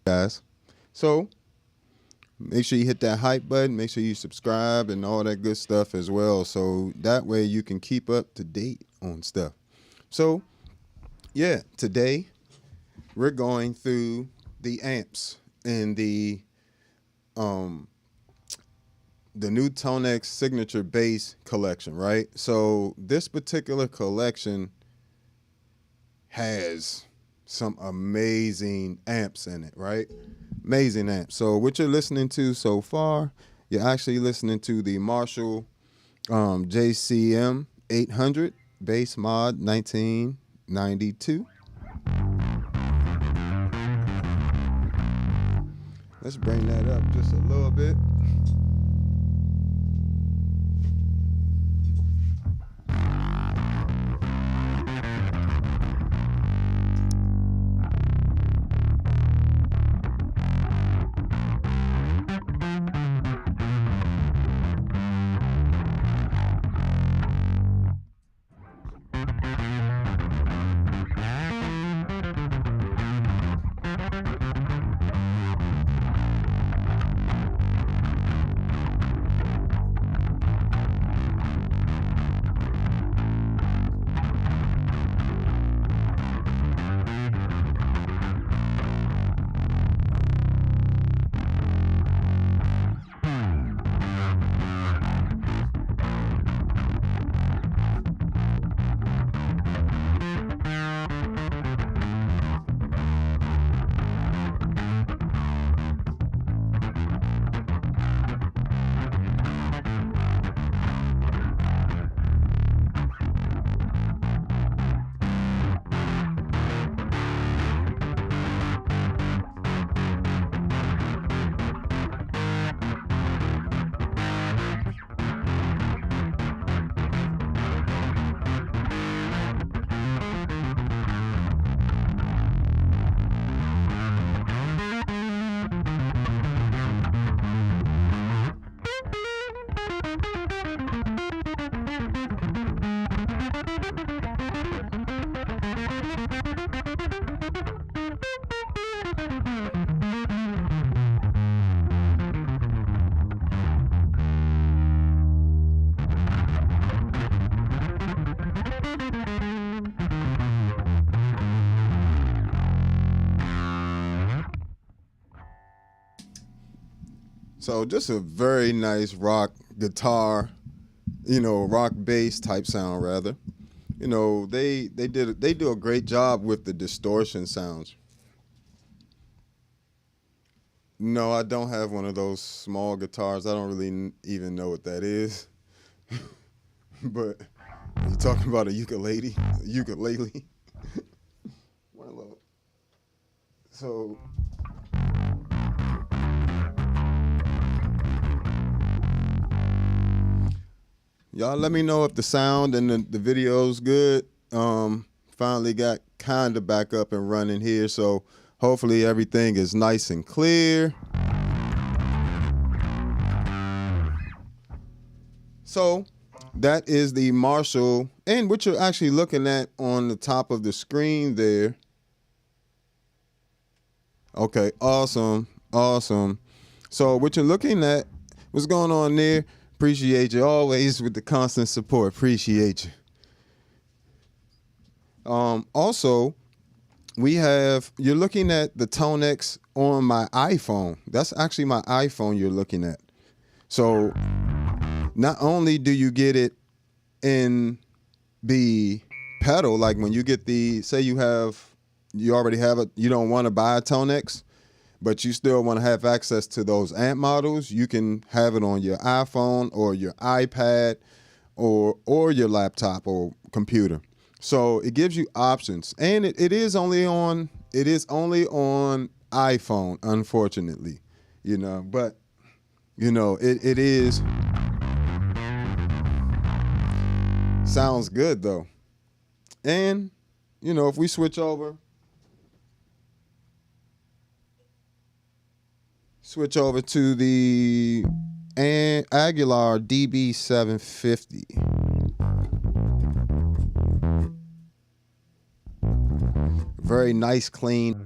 Guys. So make sure you hit that hype button. Make sure you subscribe and all that good stuff as well. So that way you can keep up to date on stuff. So yeah, today we're going through the amps in the new ToneX signature bass collection, right? So this particular collection has some amazing amps in it, right? Amazing amps. So what you're listening to so far, you're actually listening to the Marshall JCM 800 Bass Mod 1992. Let's bring that up just a little bit. So just a very nice rock guitar, rock bass type sound rather. They do a great job with the distortion sounds. No, I don't have one of those small guitars. I don't really even know what that is. But you talking about a ukulele? Ukulele. So y'all let me know if the sound and the video's good. Finally got kind of back up and running here, so hopefully everything is nice and clear. So that is the Marshall, and what you're actually looking at on the top of the screen there. Okay, awesome. So what you're looking at, what's going on there? Appreciate you always with the constant support. Appreciate you. Also, you're looking at the ToneX on my iPhone. That's actually my iPhone you're looking at. So not only do you get it in the pedal, like when you get say you already have it, you don't want to buy a ToneX, but you still want to have access to those amp models, you can have it on your iPhone or your iPad or your laptop or computer. So it gives you options, and it is only on iPhone, unfortunately, but it is sounds good though. And if we switch over to the Agular DB750. Very nice, clean.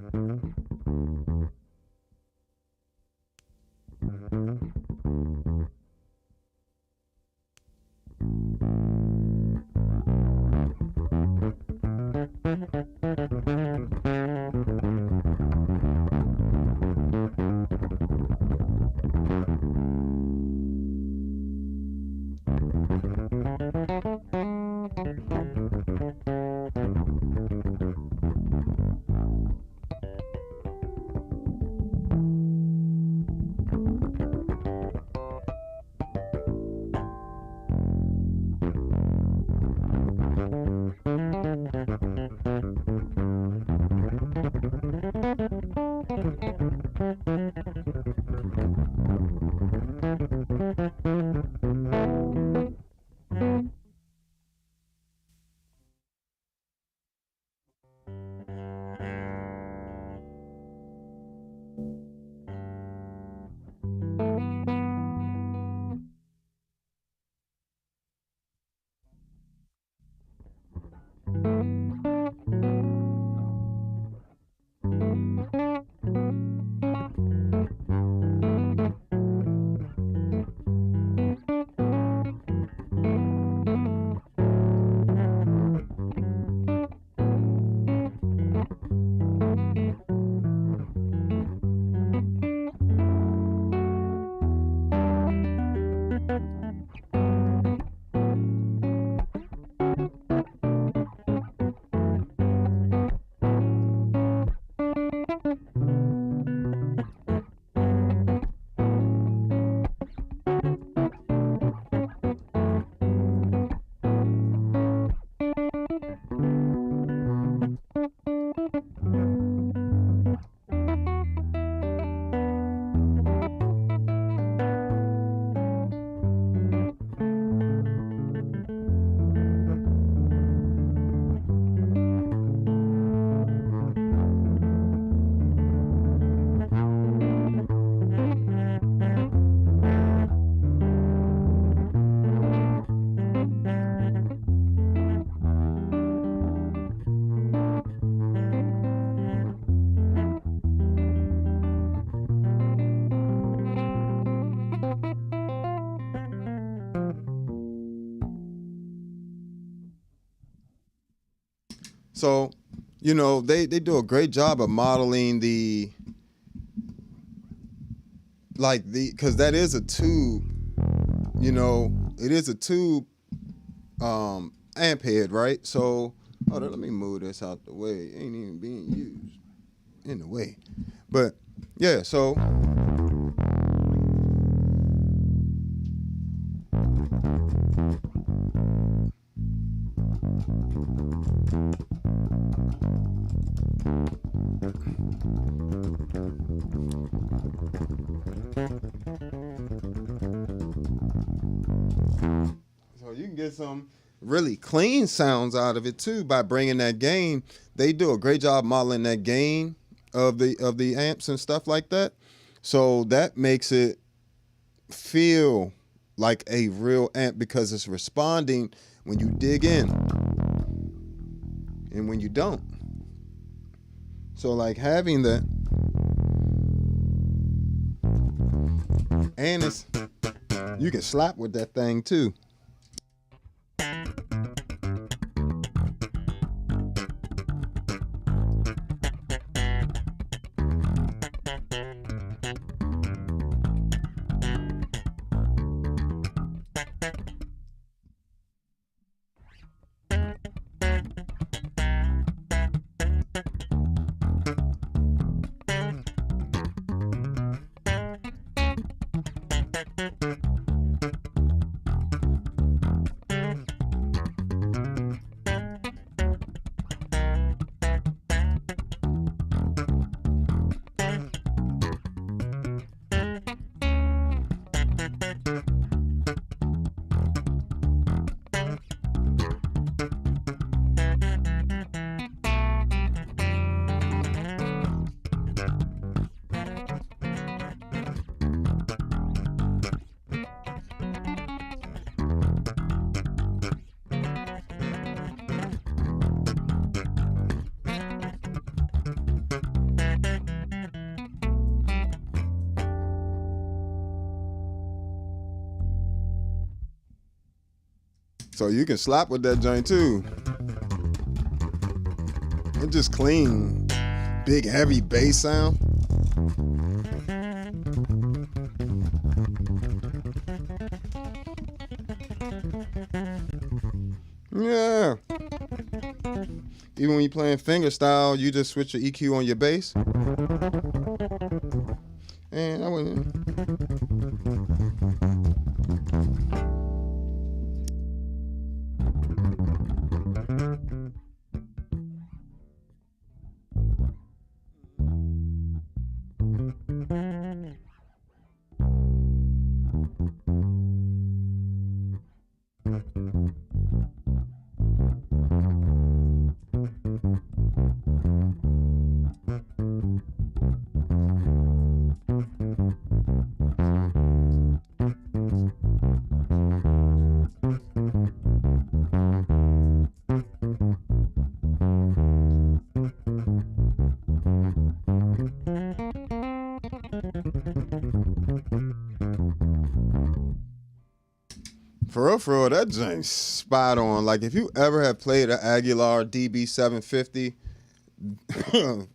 So, they do a great job of modeling because that is a tube, it is a tube amp head, right? So, hold on, let me move this out the way. It ain't even being used in the way. But yeah, so you can get some really clean sounds out of it too by bringing that gain. They do a great job modeling that gain of the amps and stuff like that. So that makes it feel like a real amp because it's responding when you dig in and when you don't. So like having that, and you can slap with that thing too. So you can slap with that joint too. It's just clean. Big heavy bass sound. Yeah. Even when you're playing finger style, you just switch your EQ on your bass. And I went. For real, that joint's spot on. Like, if you ever have played an Agular DB750,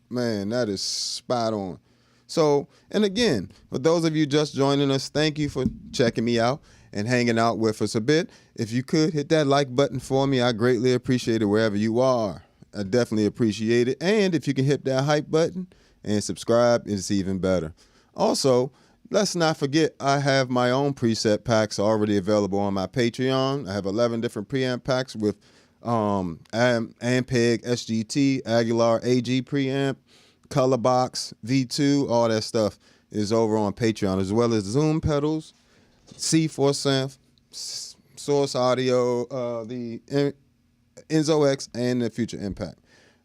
man, that is spot on. So, and again, for those of you just joining us, thank you for checking me out and hanging out with us a bit. If you could hit that like button for me, I greatly appreciate it wherever you are. I definitely appreciate it. And if you can hit that hype button and subscribe, it's even better. Also, let's not forget, I have my own preset packs already available on my Patreon. I have 11 different preamp packs with Ampeg, SGT, Agular AG preamp, Color Box, V2, all that stuff is over on Patreon, as well as Zoom pedals, C4 synth, Source Audio, the Enzo X, and the Future Impact.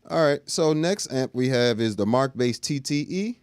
All right, so next amp we have is the Markbass TTE.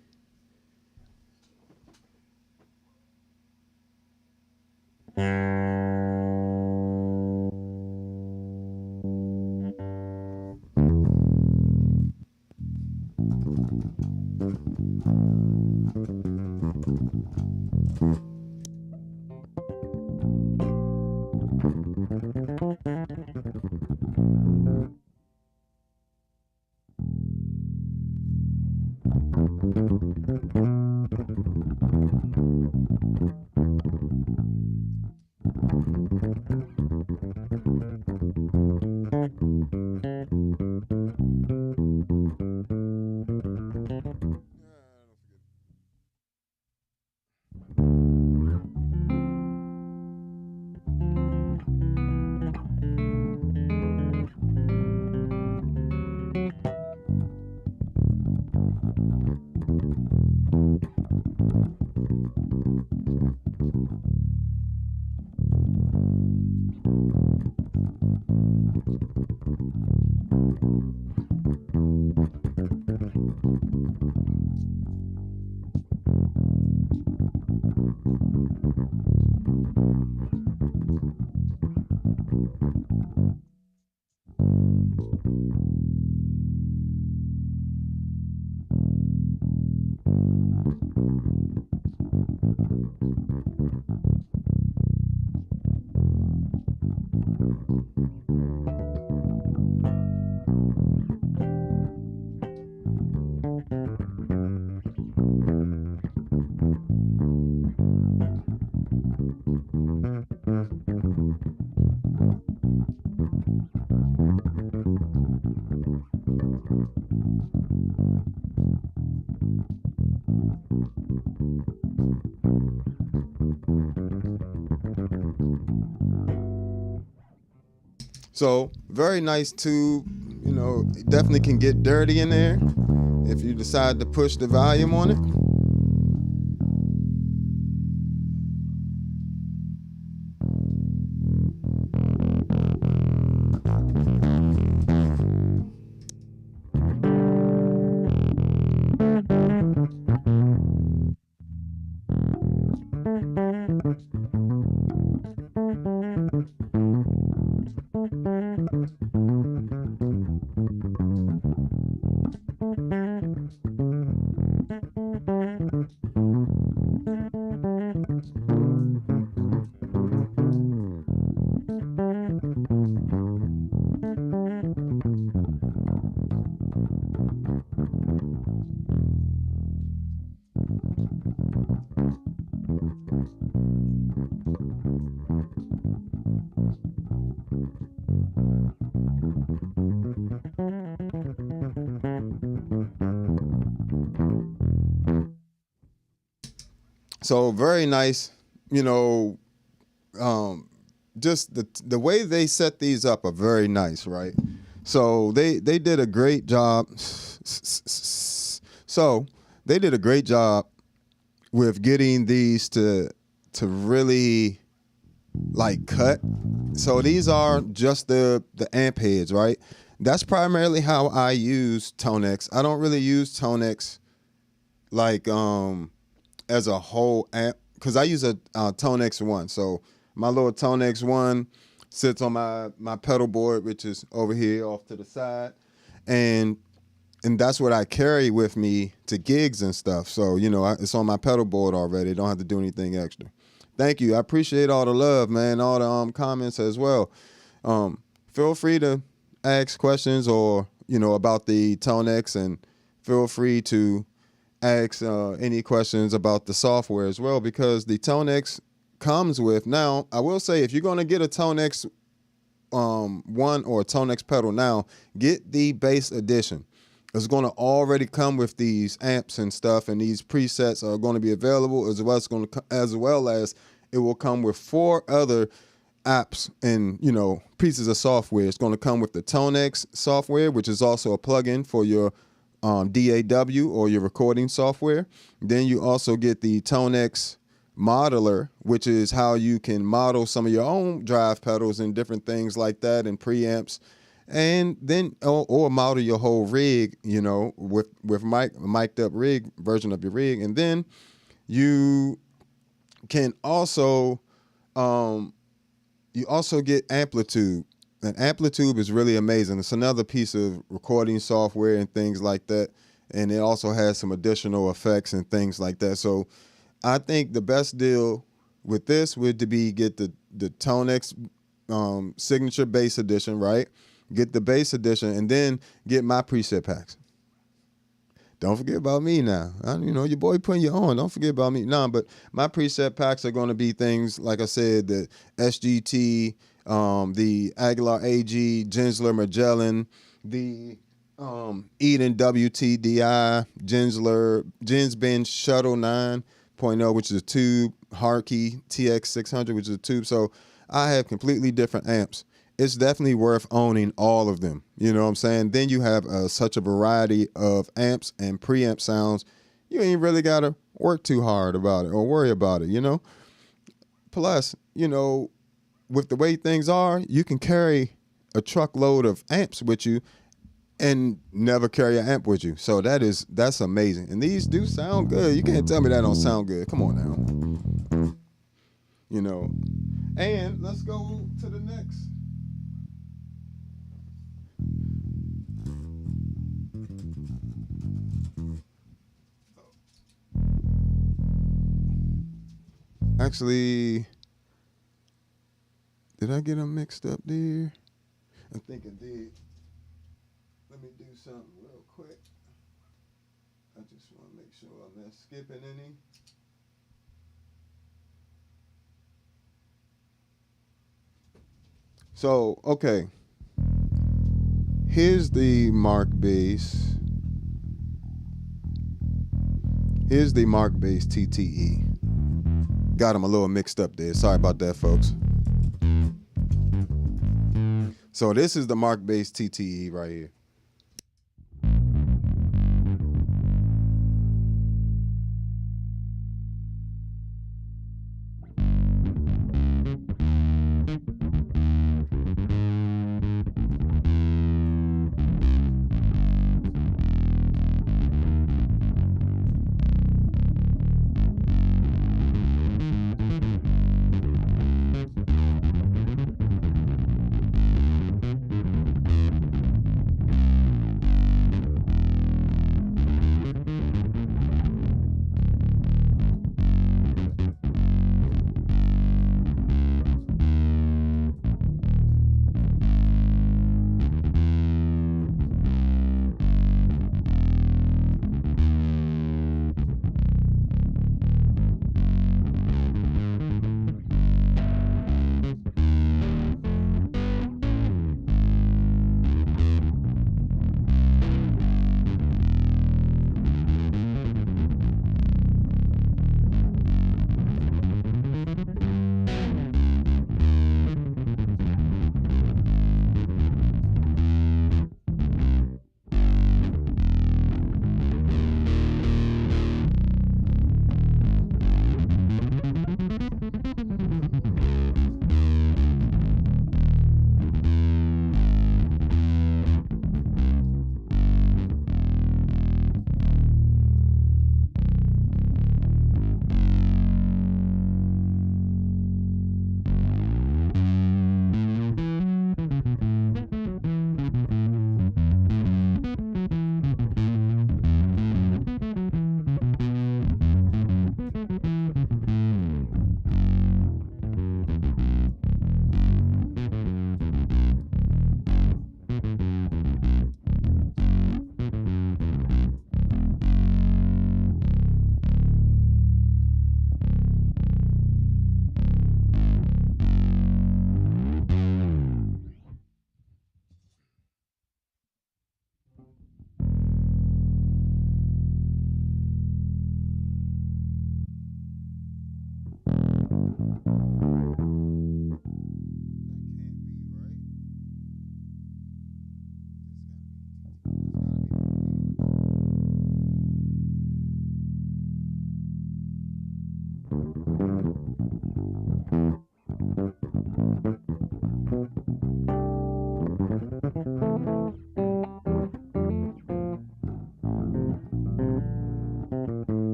So very nice tube, you know, it definitely can get dirty in there if you decide to push the volume on it. So very nice, you know, just the way they set these up are very nice, right? So they did a great job. So they did a great job with getting these to really like cut. So these are just the amp heads, right? That's primarily how I use ToneX. I don't really use ToneX like as a whole amp because I use a ToneX one. So my little ToneX one sits on my pedal board, which is over here off to the side, and that's what I carry with me to gigs and stuff. So you know, it's on my pedal board already. Don't have to do anything extra. Thank you. I appreciate all the love, man. All the comments as well. Feel free to ask questions or you know about the ToneX, and feel free to ask any questions about the software as well, because the ToneX comes with, now I will say, if you're going to get a ToneX one or a ToneX pedal now, get the bass edition. It's going to already come with these amps and stuff, and these presets are going to be available, as well as it will come with 4 other apps and you know pieces of software. It's going to come with the ToneX software, which is also a plugin for your DAW or your recording software. Then you also get the ToneX modeler, which is how you can model some of your own drive pedals and different things like that, and preamps, and then or model your whole rig, you know, with mic'd up rig version of your rig. And then you can also get Amplitude. And Amplitude is really amazing. It's another piece of recording software and things like that. And it also has some additional effects and things like that. So I think the best deal with this would to be get the ToneX signature bass edition, right? Get the bass edition and then get my preset packs. Don't forget about me now. You know, your boy putting you on. Don't forget about me. Nah, but my preset packs are going to be things, like I said, the SGT, the Agular AG, Gensler Magellan, the Eden WTDI, Gensben Shuttle 9.0, which is a tube, Harkey TX600, which is a tube. So I have completely different amps. It's definitely worth owning all of them. You know what I'm saying? Then you have such a variety of amps and preamp sounds. You ain't really got to work too hard about it or worry about it, you know? Plus, you know, with the way things are, you can carry a truckload of amps with you and never carry an amp with you. So that's amazing. And these do sound good. You can't tell me that don't sound good. Come on now. You know. And let's go to the next. Actually, did I get them mixed up there? I think I did. Let me do something real quick. I just want to make sure I'm not skipping any. So, okay. Here's the Markbass. Here's the Markbass TTE. Got them a little mixed up there. Sorry about that, folks. So this is the Markbass TTE right here.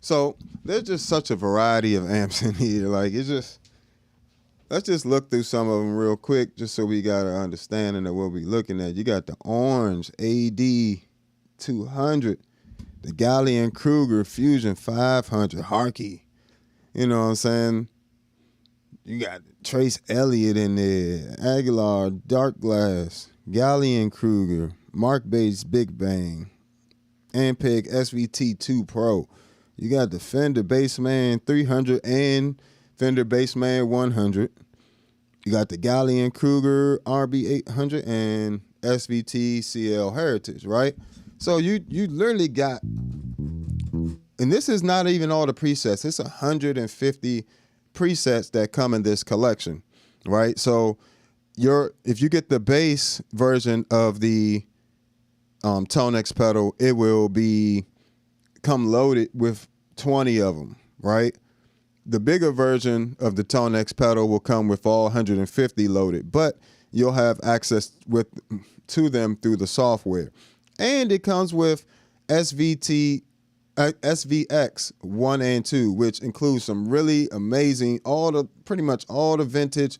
So there's just such a variety of amps in here. Like it's just, let's just look through some of them real quick, just so we got an understanding of what we're looking at. You got the orange AD 200, the Gallion Kruger Fusion 500 Harkey. You know what I'm saying? You got Trace Elliott in there, Agular, Darkglass, Gallion Kruger, Markbass Big Bang, Ampeg SVT2 Pro. You got the Fender Bassman 300 and Fender Bassman 100. You got the Gallion Kruger RB800 and SVT CL Heritage, right? So you literally got, and this is not even all the presets. It's 150 presets that come in this collection, right? So if you get the bass version of the ToneX pedal, it will come loaded with 20 of them, right? The bigger version of the ToneX pedal will come with all 150 loaded, but you'll have access to them through the software. And it comes with SVX 1 and 2, which includes some really amazing, pretty much all the vintage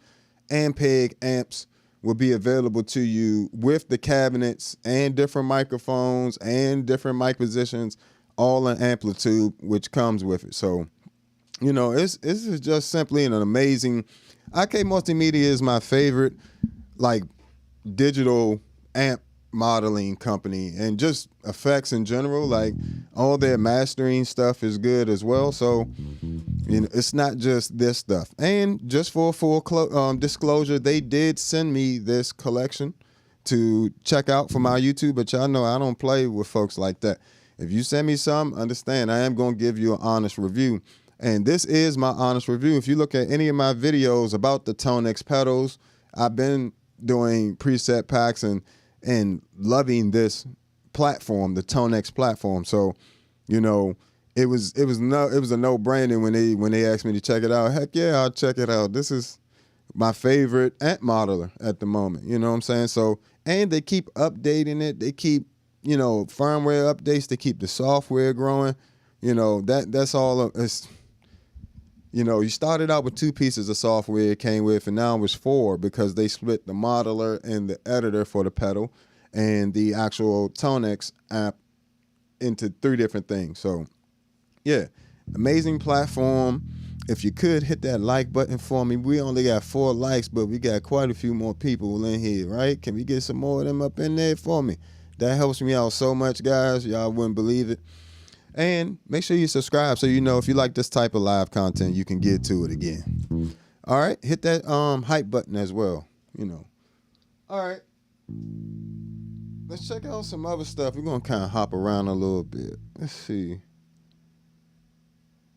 Ampeg amps will be available to you with the cabinets and different microphones and different mic positions, all in amplitude, which comes with it. So, you know, this is just simply an amazing. IK Multimedia is my favorite, like, digital amp modeling company, and just effects in general. Like, all their mastering stuff is good as well. So, you know, it's not just this stuff. And just for full disclosure, they did send me this collection to check out for my YouTube, but y'all know I don't play with folks like that. If you send me some, understand I am going to give you an honest review. And this is my honest review. If you look at any of my videos about the ToneX pedals, I've been doing preset packs and loving this platform, the ToneX platform. So, you know, it was a no-brainer when they asked me to check it out. Heck yeah, I'll check it out. This is my favorite amp modeler at the moment. You know what I'm saying? So, and they keep updating it. They keep, you know, firmware updates. They keep the software growing. You know, that's all. It's, you know, you started out with 2 pieces of software it came with, and now it's 4 because they split the modeler and the editor for the pedal and the actual ToneX app into 3 different things. So, yeah, amazing platform. If you could hit that like button for me. We only got 4 likes, but we got quite a few more people in here, right? Can we get some more of them up in there for me? That helps me out so much, guys. Y'all wouldn't believe it. And make sure you subscribe so you know if you like this type of live content, you can get to it again. All right, hit that hype button as well, you know. All right, let's check out some other stuff. We're going to kind of hop around a little bit. Let's see.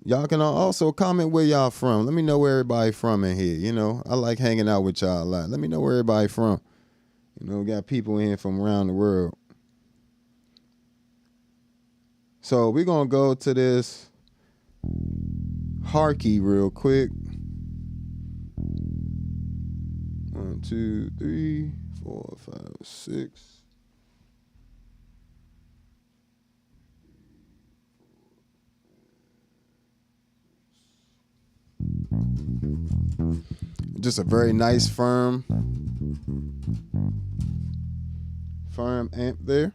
Y'all can also comment where y'all from. Let me know where everybody from in here. You know, I like hanging out with y'all a lot. Let me know where everybody from. You know, we got people in here from around the world. So we're going to go to this Harkey real quick. 1, 2, 3, 4, 5, 6. Just a very nice firm amp there.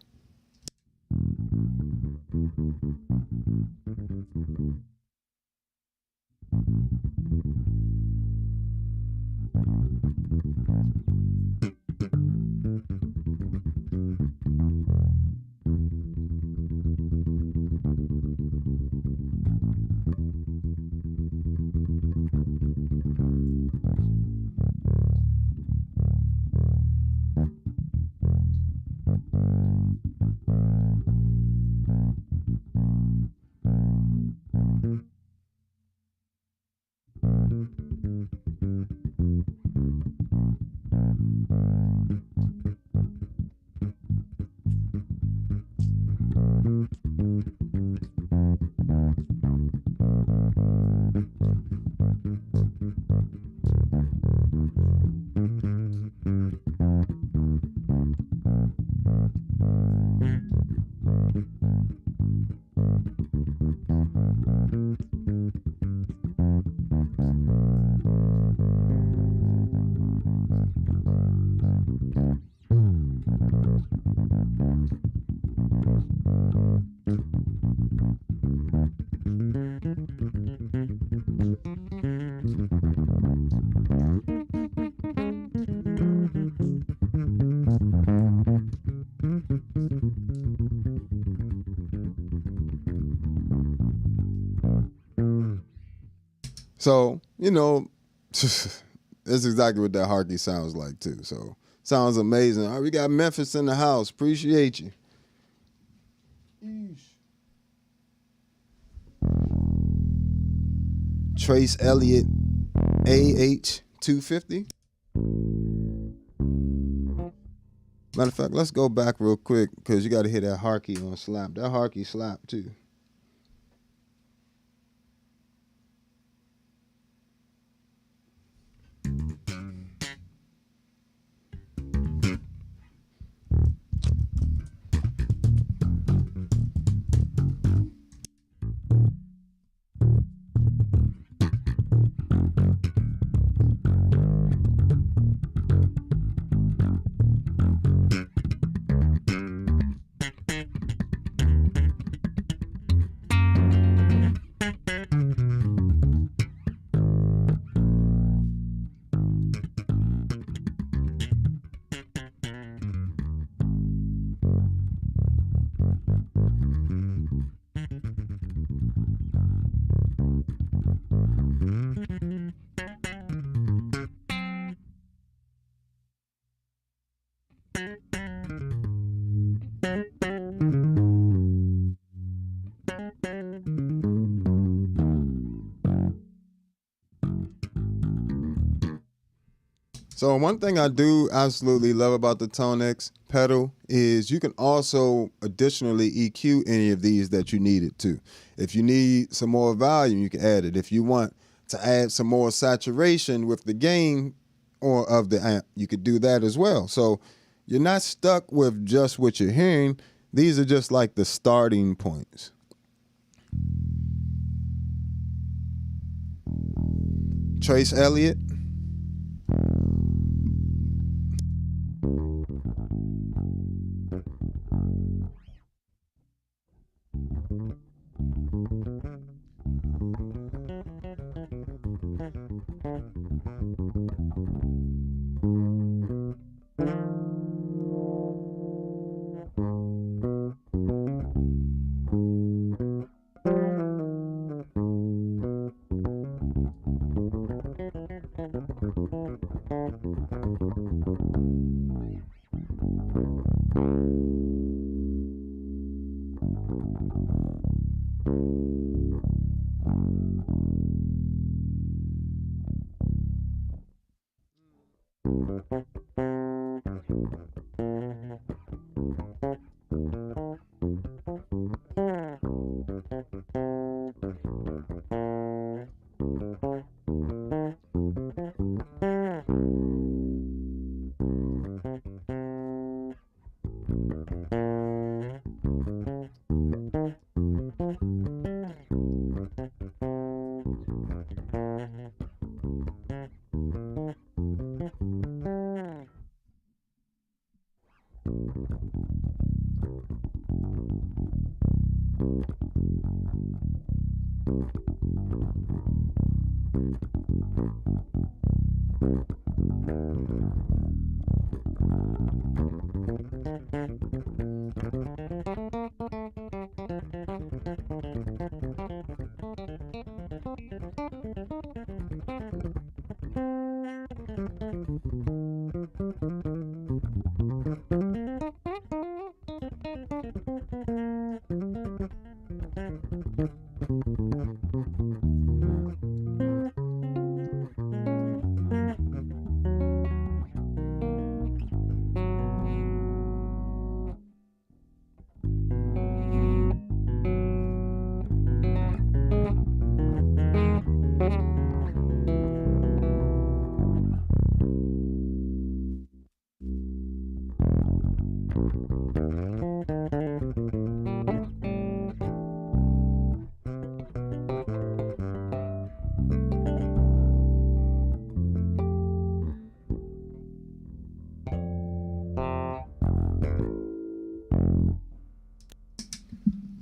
So, you know, that's exactly what that harky sounds like too. So sounds amazing. All right, we got Memphis in the house. Appreciate you. Trace Elliott AH250. Matter of fact, let's go back real quick because you got to hear that harky on slap. That harky slap too. So one thing I do absolutely love about the ToneX pedal is you can also additionally EQ any of these that you needed to. If you need some more volume, you can add it. If you want to add some more saturation with the gain or of the amp, you could do that as well. So you're not stuck with just what you're hearing. These are just like the starting points. Trace Elliott.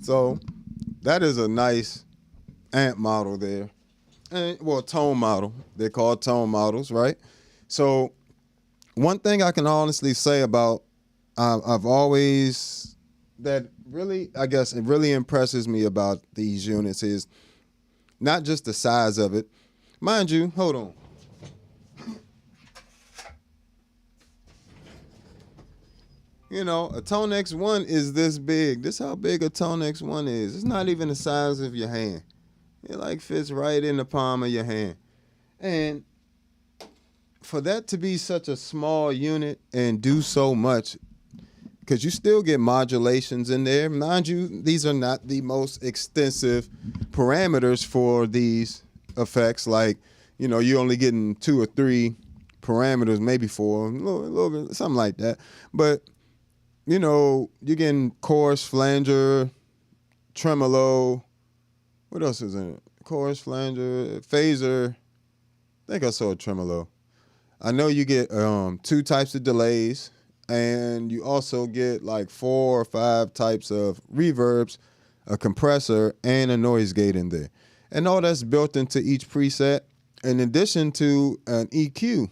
So that is a nice amp model there. And, well, tone model. They're called tone models, right? So one thing I can honestly say about I've always that really, I guess it really impresses me about these units is not just the size of it, Mind you, hold on. You know, a ToneX 1 is this big. This how big a ToneX 1 is. It's not even the size of your hand. It like fits right in the palm of your hand. And for that to be such a small unit and do so much, because you still get modulations in there. Mind you, these are not the most extensive parameters for these effects. Like, you know, you're only getting 2 or 3 parameters, maybe 4, a little bit, something like that. But you know, you're getting chorus, flanger, tremolo. What else is in it? Chorus, flanger, phaser. I think I saw a tremolo. I know you get 2 types of delays, and you also get like 4 or 5 types of reverbs, a compressor, and a noise gate in there. And all that's built into each preset, in addition to an EQ.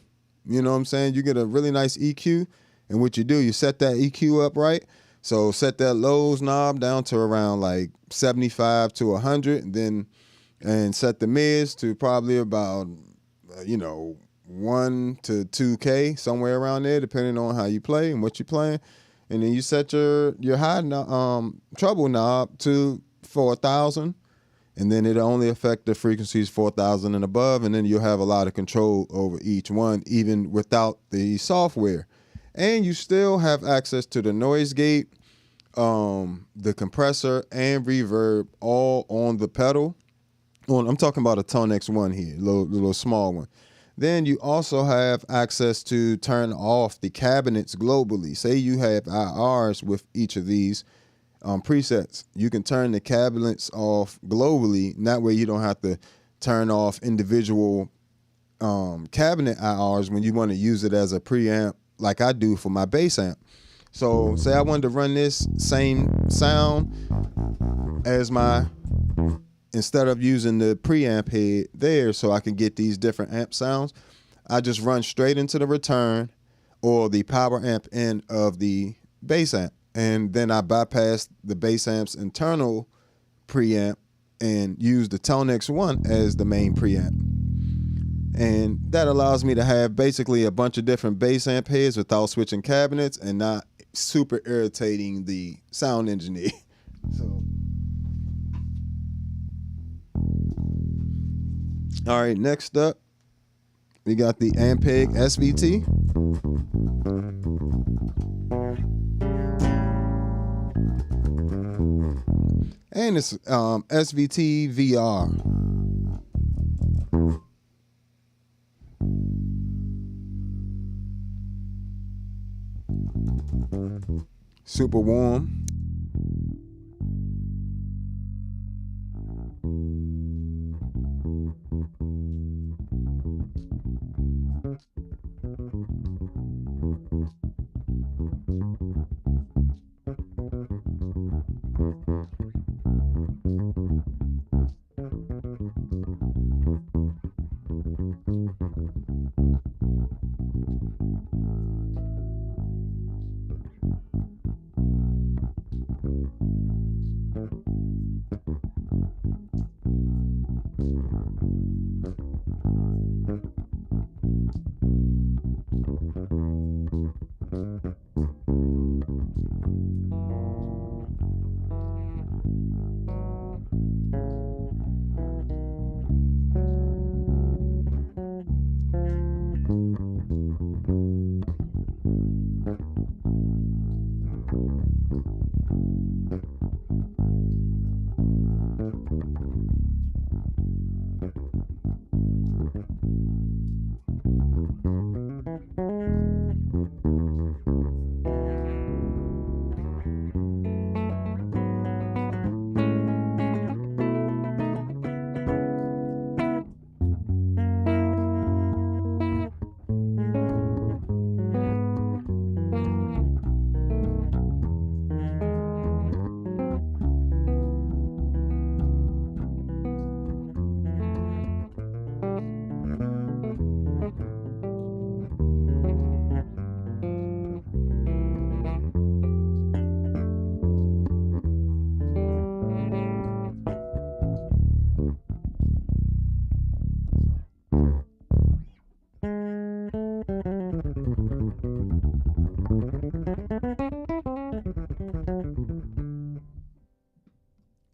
You know what I'm saying? You get a really nice EQ. And what you do, you set that EQ up right. So set that lows knob down to around like 75 to 100, and set the mids to probably about, 1 to 2K, somewhere around there, depending on how you play and what you're playing. And then you set your high treble knob to 4,000, and then it'll only affect the frequencies 4,000 and above, and then you'll have a lot of control over each one, even without the software. And you still have access to the noise gate, the compressor, and reverb all on the pedal. I'm talking about a ToneX 1 here, little small one. Then you also have access to turn off the cabinets globally. Say you have IRs with each of these presets. You can turn the cabinets off globally, and that way you don't have to turn off individual cabinet IRs when you want to use it as a preamp, like I do for my bass amp. So say I wanted to run this same sound as instead of using the preamp head there so I can get these different amp sounds, I just run straight into the return or the power amp end of the bass amp. And then I bypass the bass amp's internal preamp and use the ToneX 1 as the main preamp. And that allows me to have basically a bunch of different bass amp heads without switching cabinets and not super irritating the sound engineer. So, all right, next up, we got the Ampeg SVT. And it's SVT VR. Super warm.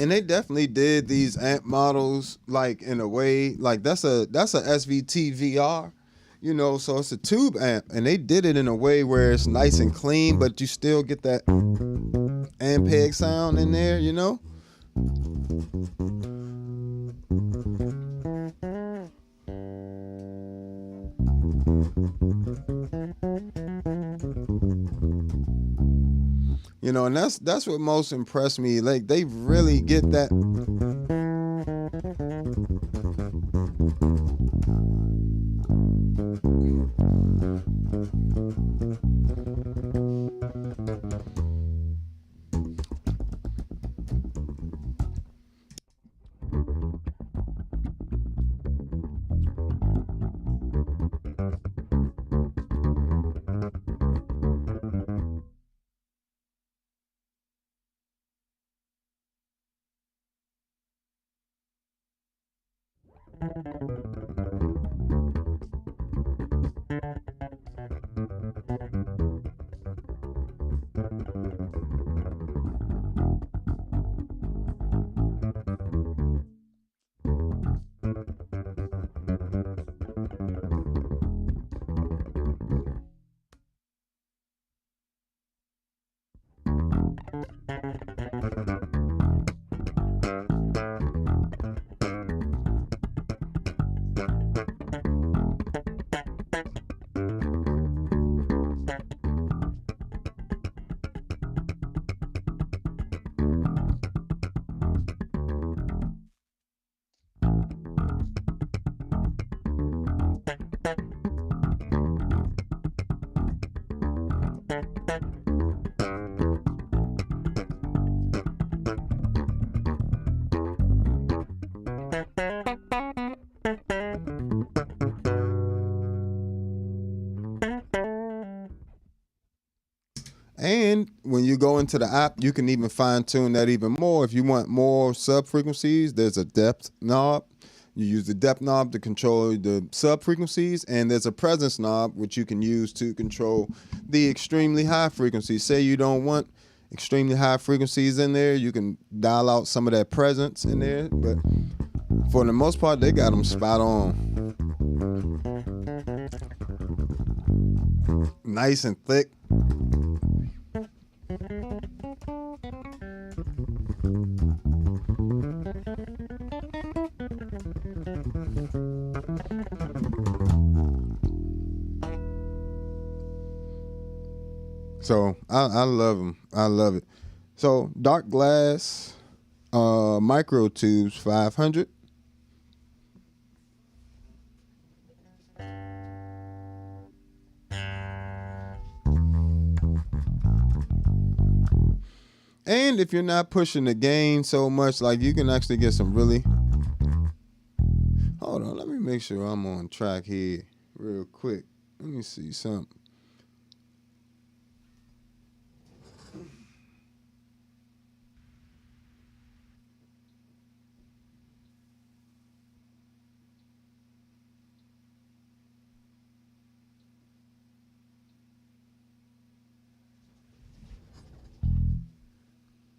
And they definitely did these amp models like in a way like that's a SVT VR, you know, so it's a tube amp, and they did it in a way where it's nice and clean, but you still get that Ampeg sound in there, you know. You know, and that's what most impressed me. Like they really get that. And when you go into the app, you can even fine tune that even more. If you want more sub frequencies, there's a depth knob. You use the depth knob to control the sub frequencies, and there's a presence knob which you can use to control the extremely high frequencies. Say you don't want extremely high frequencies in there, you can dial out some of that presence in there. But for the most part, they got them spot on. Nice and thick. So I love them. I love it. So Darkglass micro tubes 500. And if you're not pushing the gain so much, like you can actually get some really. Hold on, let me make sure I'm on track here real quick. Let me see something.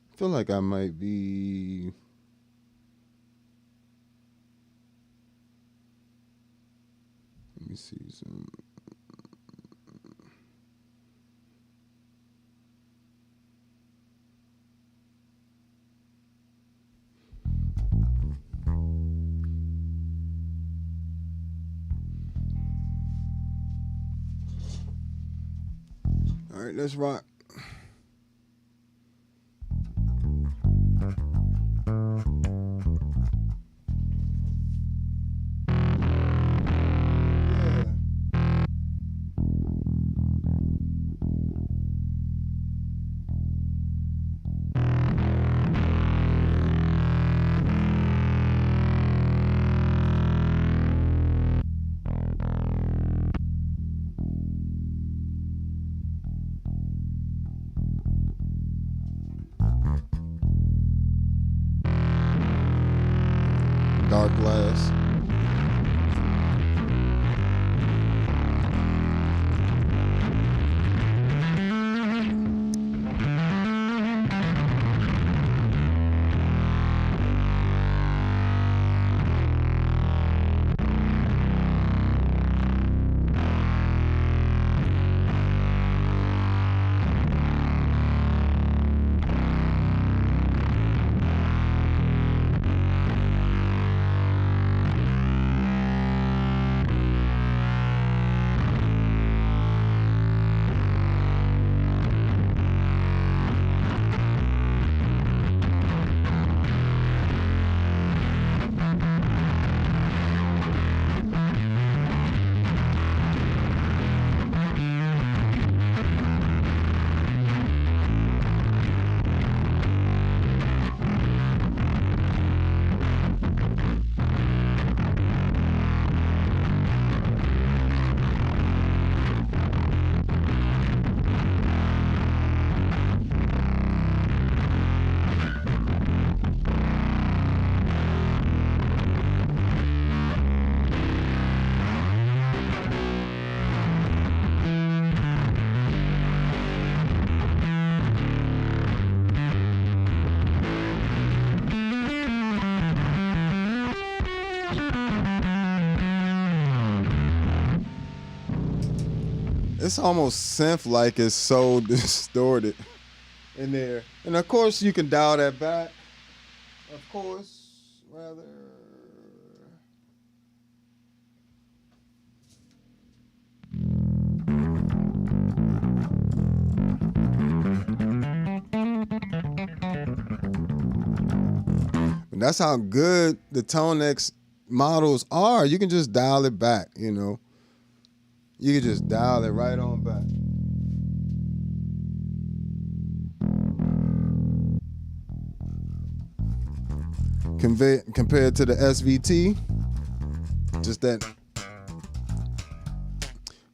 I feel like I might be. Let me see some. All right, let's rock. It's almost synth-like. It's so distorted in there. And of course, you can dial that back. Of course, rather. And that's how good the ToneX models are. You can just dial it back, you know. You can just dial it right on back. Compared to the SVT, just that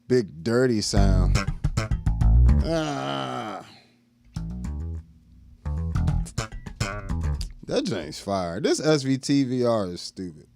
big dirty sound. Ah. That joint's fire. This SVT VR is stupid.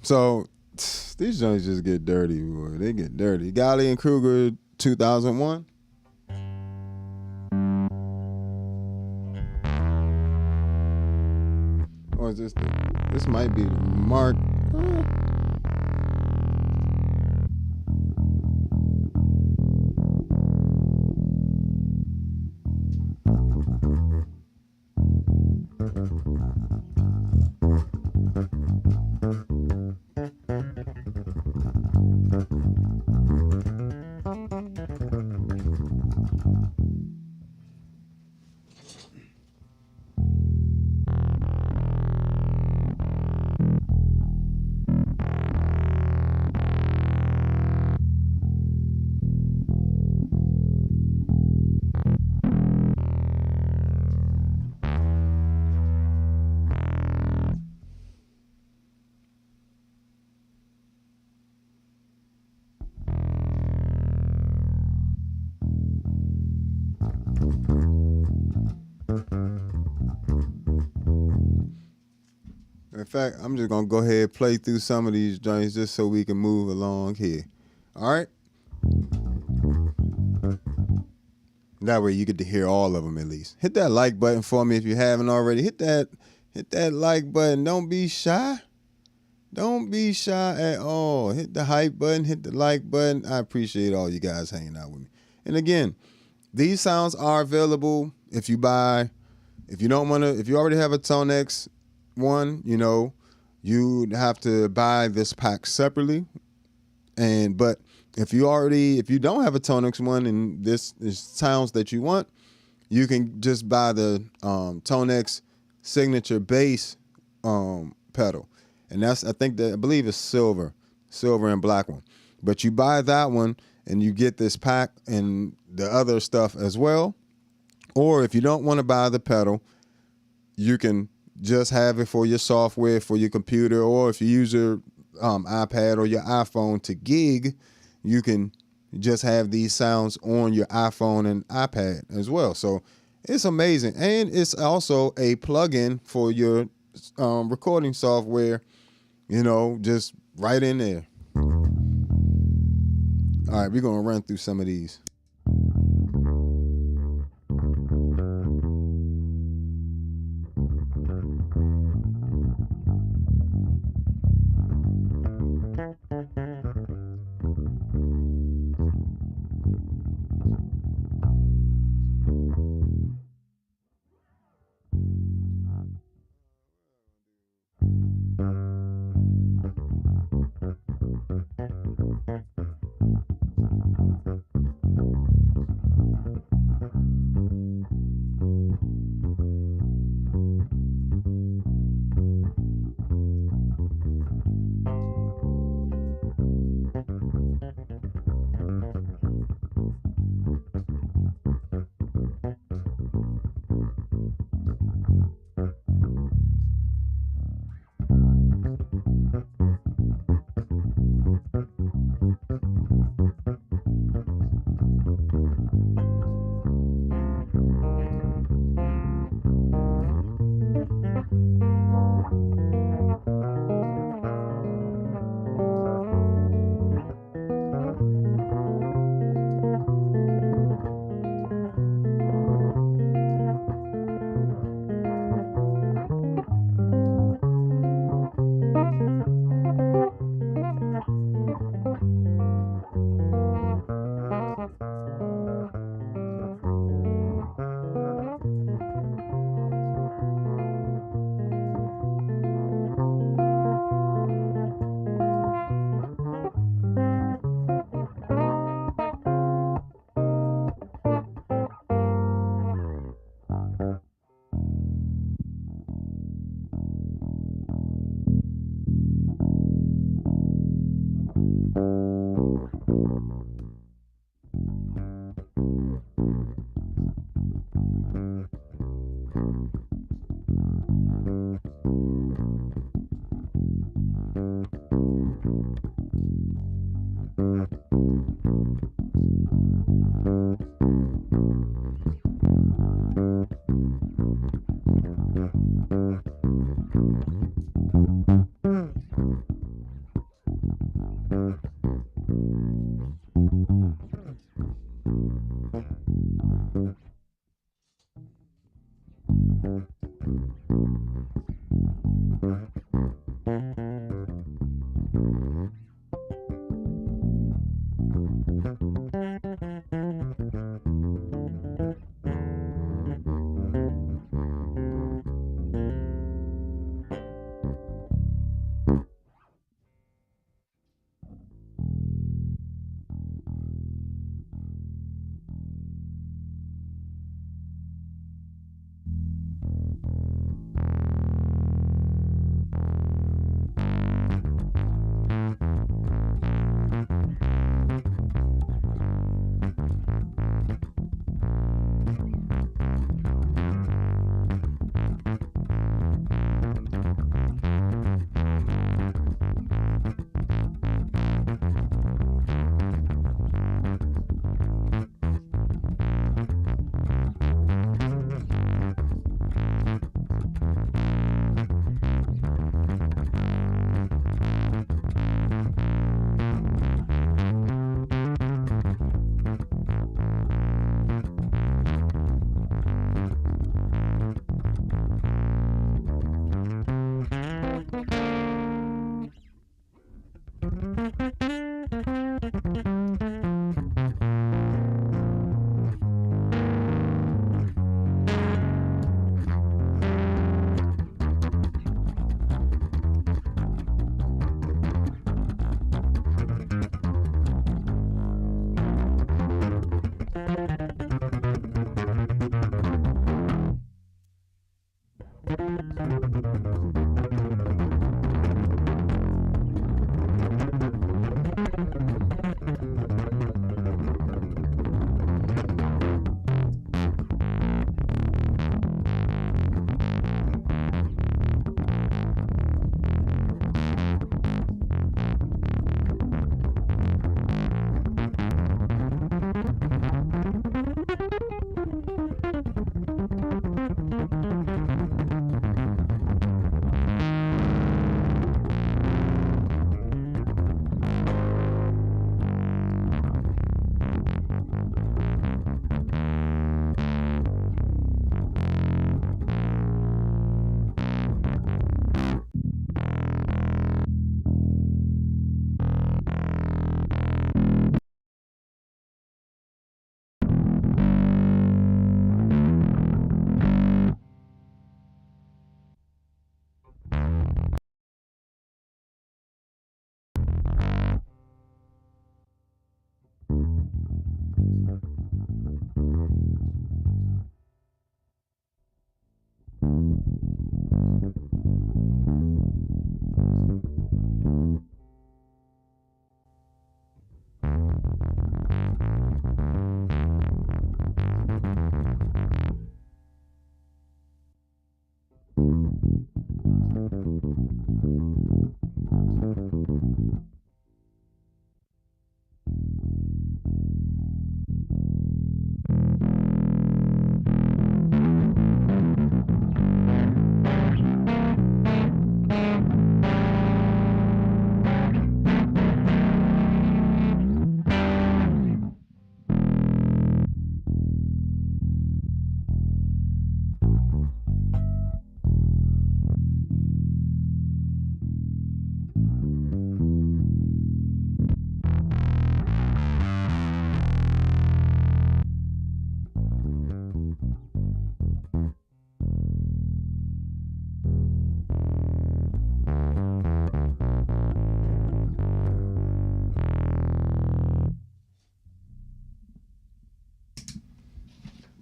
So these joints just get dirty, boy. They get dirty. Galley and Kruger 2001. Or is this might be the Mark. In fact, I'm just gonna go ahead and play through some of these joints just so we can move along here. All right. That way you get to hear all of them at least. Hit that like button for me if you haven't already. Hit that like button. Don't be shy. Don't be shy at all. Hit the hype button. Hit the like button. I appreciate all you guys hanging out with me. And again, these sounds are available if you buy. If you don't want to, if you already have a ToneX one, you know, you have to buy this pack separately. But if you don't have a ToneX one and this is sounds that you want, you can just buy the ToneX signature bass pedal. And I believe it's silver and black one. But you buy that one and you get this pack and the other stuff as well. Or if you don't want to buy the pedal, you can just have it for your software, for your computer, or if you use your iPad or your iPhone to gig, you can just have these sounds on your iPhone and iPad as well. So it's amazing. And it's also a plug-in for your recording software, you know, just right in there. All right, we're going to run through some of these.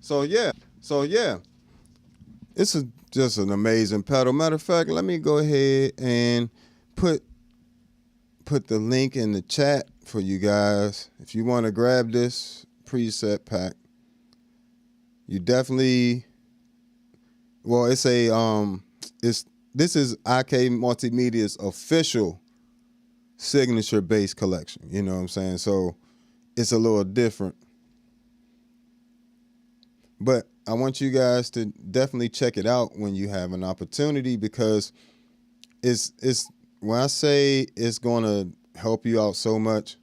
So yeah, it's just an amazing pedal. Matter of fact, let me go ahead and put the link in the chat for you guys. If you want to grab this preset pack, you definitely, well, it's this is IK Multimedia's official signature bass collection. You know what I'm saying? So it's a little different. But I want you guys to definitely check it out when you have an opportunity, because it's when I say it's gonna help you out so much,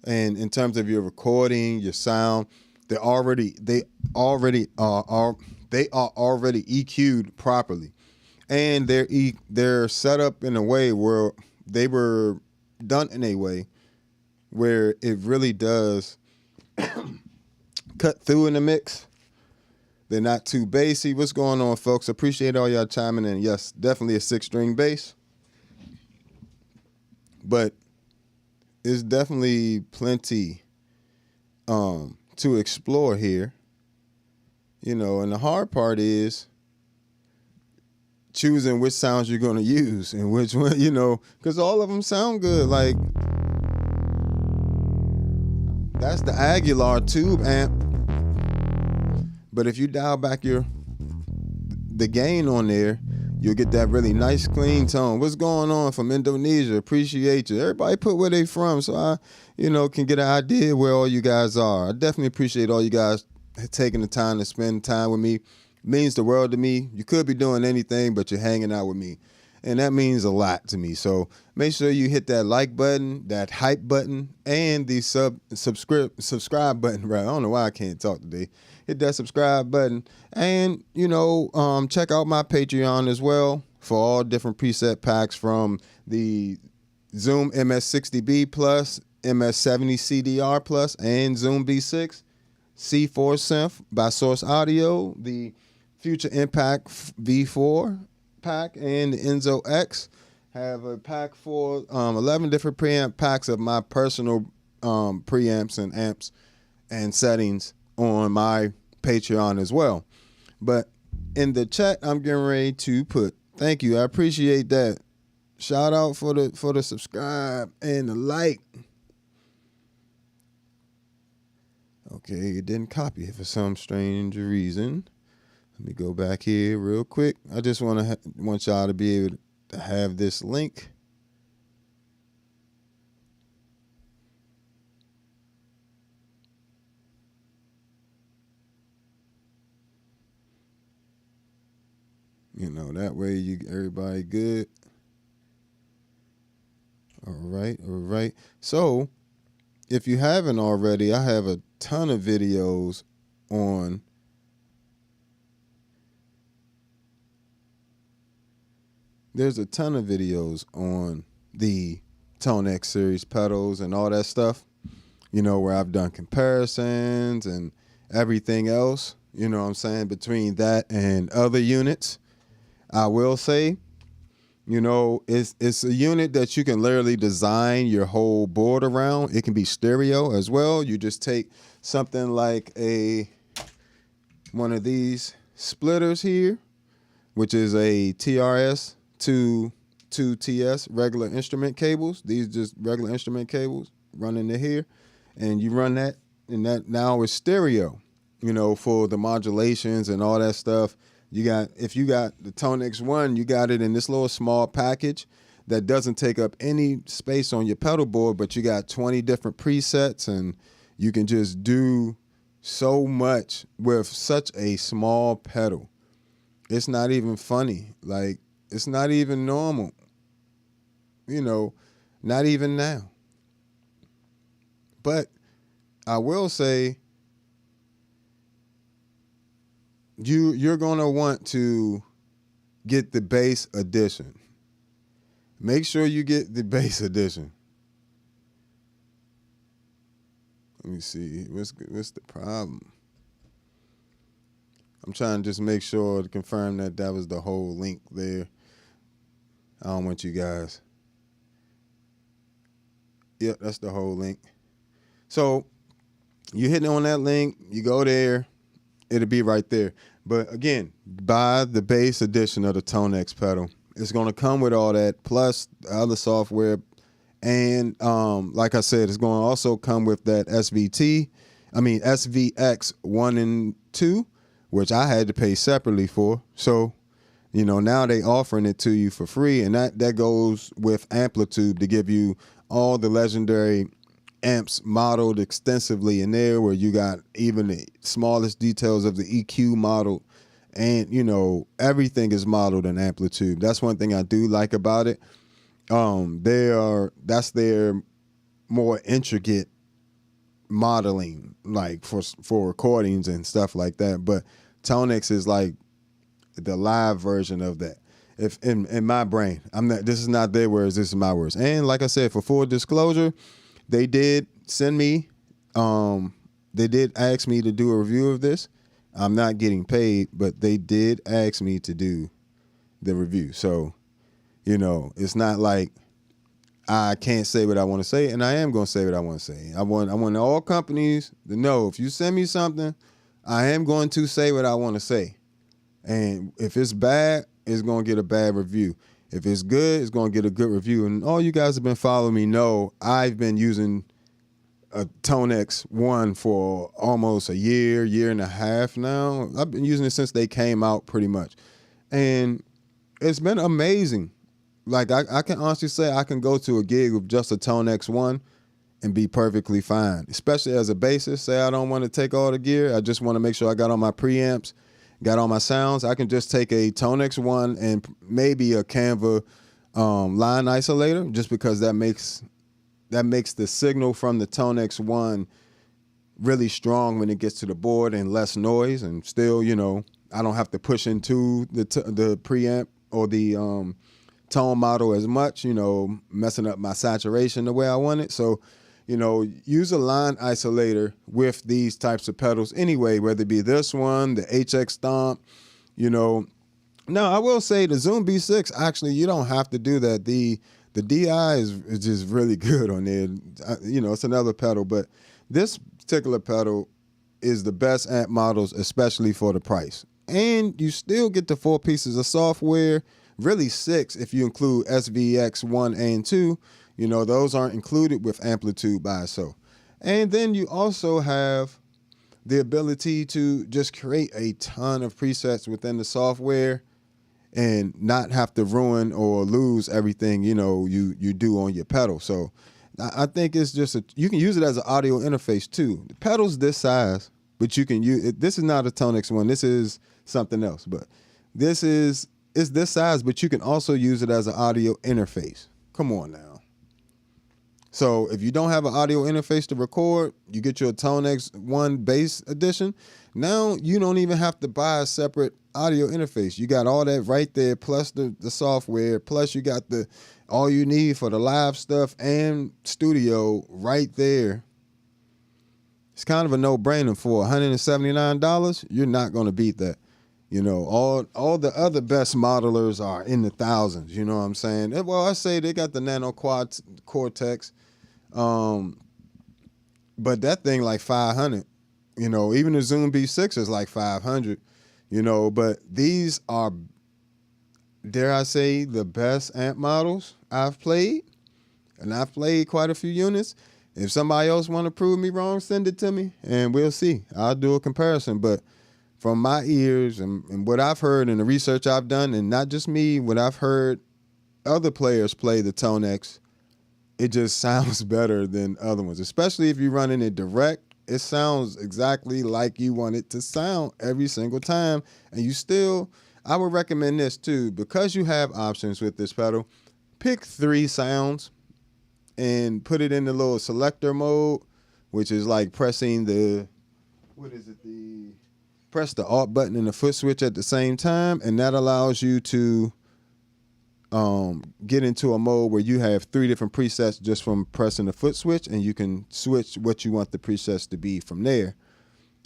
and in terms of your recording, your sound, they already are EQ'd properly, and they're set up in a way where they were done in a way where it really does cut through in the mix. They're not too bassy. What's going on, folks? Appreciate all y'all chiming in. Yes, definitely a 6-string bass, but it's definitely plenty to explore here. You know, and the hard part is choosing which sounds you're going to use and which one, you know, because all of them sound good. Like, that's the Agular tube amp. But if you dial back the gain on there, you'll get that really nice clean tone. What's going on from Indonesia? Appreciate you. Everybody put where they from, so I, can get an idea where all you guys are. I definitely appreciate all you guys taking the time to spend time with me. It means the world to me. You could be doing anything, but you're hanging out with me, and that means a lot to me. So make sure you hit that like button, that hype button, and the subscribe button. Right? I don't know why I can't talk today. Hit that subscribe button, and check out my Patreon as well for all different preset packs, from the Zoom MS-60B Plus, MS-70 CDR Plus, and Zoom B6 C4 synth by Source Audio, the Future Impact V4 pack, and the Enzo X. Have a pack for 11 different preamp packs of my personal preamps and amps and settings on my Patreon as well. But in the chat, I'm getting ready to put, thank you, I appreciate that. Shout out for the subscribe and the like. Okay, it didn't copy it for some strange reason. Let me go back here real quick. I just want y'all to be able to have this link. That way everybody good. All right. So, if you haven't already, I have a ton of videos on there's a ton of videos on the ToneX series pedals and all that stuff, where I've done comparisons and everything else, what I'm saying, between that and other units. I will say, it's a unit that you can literally design your whole board around. It can be stereo as well. You just take something like one of these splitters here, which is a TRS to 2TS regular instrument cables. These just regular instrument cables run into here, and you run that, and that now is stereo, for the modulations and all that stuff. If you got the ToneX one, you got it in this little small package that doesn't take up any space on your pedal board, but you got 20 different presets, and you can just do so much with such a small pedal. It's not even funny. Like, it's not even normal. Not even now. But I will say, you're going to want to get the bass edition. Make sure you get the bass edition. Let me see. What's the problem? I'm trying to just make sure to confirm that was the whole link there. I don't want you guys. Yep, that's the whole link. So you hit on that link, you go there, it'll be right there. But again, buy the base edition of the ToneX pedal. It's going to come with all that, plus the other software. And like I said, it's going to also come with that SVX 1 and 2, which I had to pay separately for. So, now they offering it to you for free. And that goes with Amplitude to give you all the legendary amps modeled extensively in there, where you got even the smallest details of the EQ modeled. And, everything is modeled in Amplitude. That's one thing I do like about it. That's their more intricate modeling, like for recordings and stuff like that. But ToneX is like the live version of that. If in my brain, this is not their words, this is my words. And like I said, for full disclosure, they did send me, they did ask me to do a review of this. I'm not getting paid, but they did ask me to do the review. So, it's not like I can't say what I want to say, and I am going to say what I want to say. I want all companies to know, if you send me something, I am going to say what I want to say. And if it's bad, it's going to get a bad review. If it's good, it's going to get a good review. And all you guys have been following me know I've been using a ToneX 1 for almost a year and a half now. I've been using it since they came out pretty much. And it's been amazing. Like, I can honestly say I can go to a gig with just a ToneX 1 and be perfectly fine, especially as a bassist. Say I don't want to take all the gear. I just want to make sure I got all my preamps, got all my sounds. I can just take a ToneX 1 and maybe a Canva line isolator, just because that makes the signal from the ToneX 1 really strong when it gets to the board and less noise. And still, I don't have to push into the preamp or the tone model as much, messing up my saturation the way I want it. So, use a line isolator with these types of pedals anyway, whether it be this one, the HX Stomp, Now, I will say the Zoom B6, actually, you don't have to do that. The DI is just really good on there. It's another pedal, but this particular pedal is the best amp models, especially for the price. And you still get the 4 pieces of software, really 6 if you include SVX 1 and 2. Those aren't included with Amplitude by itself. And then you also have the ability to just create a ton of presets within the software and not have to ruin or lose everything, you do on your pedal. So I think it's just you can use it as an audio interface too. The pedal's this size, but you can use it. This is not a ToneX 1. This is something else, but it's this size, but you can also use it as an audio interface. Come on now. So if you don't have an audio interface to record, you get your ToneX 1 bass edition. Now you don't even have to buy a separate audio interface. You got all that right there, plus the software, plus you got all you need for the live stuff and studio right there. It's kind of a no-brainer. For $179, you're not going to beat that. All the other best modelers are in the thousands. You know what I'm saying? Well, I say they got the Nano Cortex, but that thing like 500. Even the Zoom B6 is like 500. But these are, dare I say, the best amp models I've played, and I've played quite a few units. If somebody else want to prove me wrong, send it to me, and we'll see. I'll do a comparison, but from my ears and what I've heard and the research I've done, and not just me, what I've heard other players play the ToneX, it just sounds better than other ones, especially if you're running it direct. It sounds exactly like you want it to sound every single time. And I would recommend this too, because you have options with this pedal. Pick 3 sounds and put it in the little selector mode, which is like pressing press the Alt button and the foot switch at the same time, and that allows you to get into a mode where you have 3 different presets just from pressing the foot switch, and you can switch what you want the presets to be from there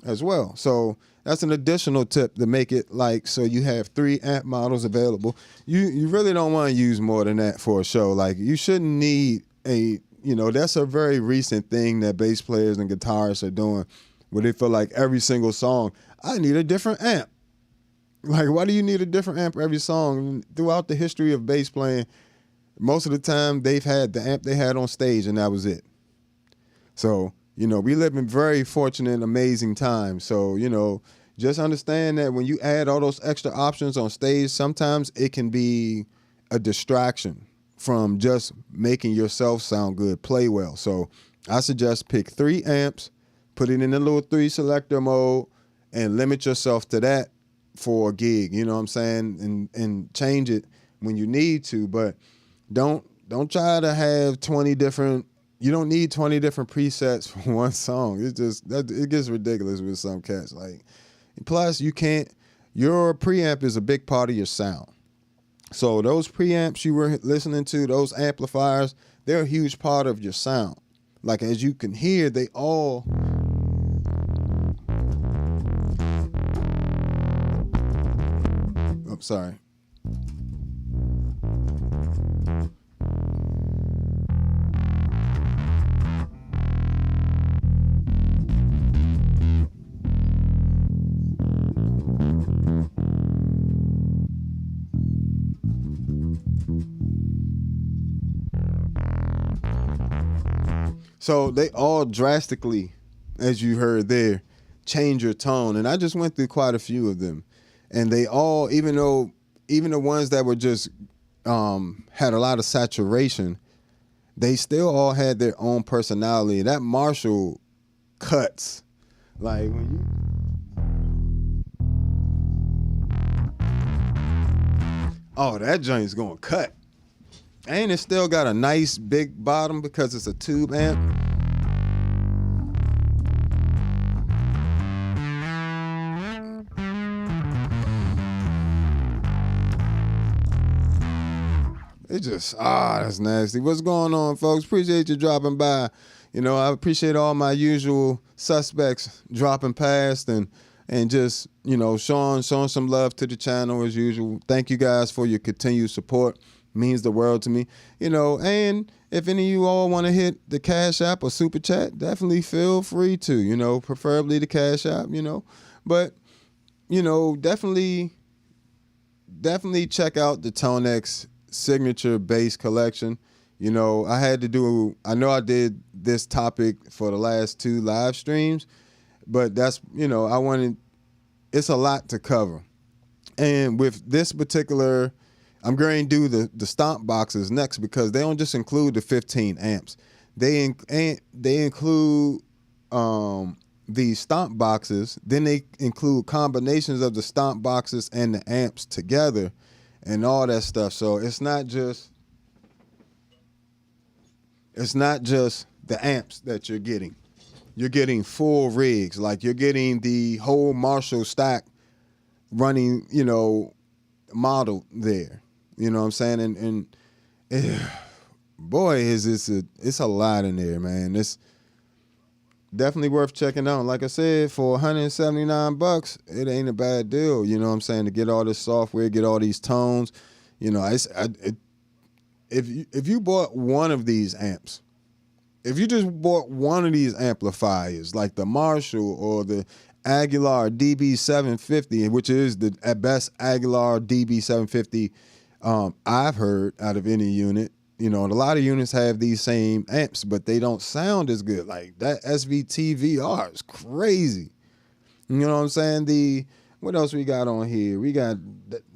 as well. So that's an additional tip to make it so you have 3 amp models available. You really don't want to use more than that for a show. Like, you shouldn't need that's a very recent thing that bass players and guitarists are doing, where they feel like every single song, I need a different amp. Like, why do you need a different amp every song? And throughout the history of bass playing, most of the time they've had the amp they had on stage and that was it. So, we live in very fortunate and amazing times. So, just understand that when you add all those extra options on stage, sometimes it can be a distraction from just making yourself sound good, play well. So I suggest pick 3 amps, put it in the little 3 selector mode, and limit yourself to that for a gig, you know what I'm saying? And change it when you need to, but don't try to have 20 different, you don't need 20 different presets for one song. It gets ridiculous with some cats. Like, plus your preamp is a big part of your sound. So those preamps you were listening to, those amplifiers, they're a huge part of your sound. Like, as you can hear, they all sorry. So they all drastically, as you heard there, change your tone. And I just went through quite a few of them. And they all, even the ones that were just had a lot of saturation, they still all had their own personality. That Marshall cuts. Like, when that joint's gonna cut. And it still got a nice big bottom because it's a tube amp. It just, that's nasty. What's going on, folks? Appreciate you dropping by. I appreciate all my usual suspects dropping past and just, showing some love to the channel as usual. Thank you guys for your continued support. Means the world to me. And if any of you all want to hit the Cash App or Super Chat, definitely feel free to, preferably the Cash App, But, definitely check out the ToneX signature bass collection. I know I did this topic for the last 2 live streams, but that's, it's a lot to cover. And with this particular, I'm going to do the Stomp boxes next because they don't just include the 15 amps. They include the Stomp boxes. Then they include combinations of the Stomp boxes and the amps together and all that stuff. So it's not just the amps that you're getting. You're getting full rigs. Like, you're getting the whole Marshall stack running, model there. You know what I'm saying? And boy, it's a lot in there, man. It's definitely worth checking out. Like I said, for $179, it ain't a bad deal. You know what I'm saying? To get all this software, get all these tones. If you bought one of these amps, if you just bought one of these amplifiers, like the Marshall or the Agular DB750, which is the at best Agular DB750 I've heard out of any unit. A lot of units have these same amps, but they don't sound as good. Like that SVT VR is crazy. You know what I'm saying? What else we got on here? We got